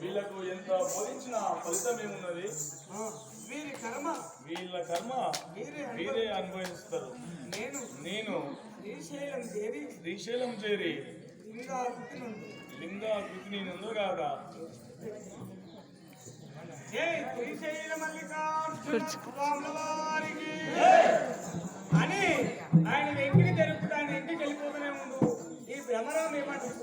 వీళ్ళకు ఎంత బోధించిన ఫలితం ఏమున్నది? వీళ్ళ కర్మ వీరే అనుభవిస్తారు. నేను శ్రీశైలం చేరి లింగాకృతి నుండు కాదా అని ఆయన ఇంటికి జరుగుతుంది. ఆయన ఇంటికి వెళ్ళిపోతూనే ఉండు. ఈ భ్రమరాం ఏమంటారు?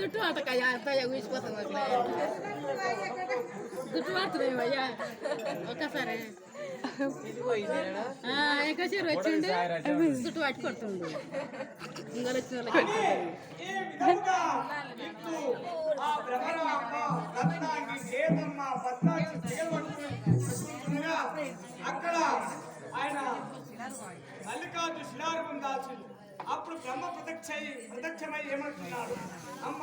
Itu ada kayak saya wis potong lagi. Itu ada ya. Oke sare. ఇంకా చీర వచ్చిండు చుట్టూ పట్టుకొడుతుండు ఇంకా వచ్చిన అక్కడ ఆయన మల్లికార్జున శిలారూపం దాచి అప్పుడు బ్రహ్మ ప్రత్యక్షమై ఏమంటున్నాడు? అమ్మ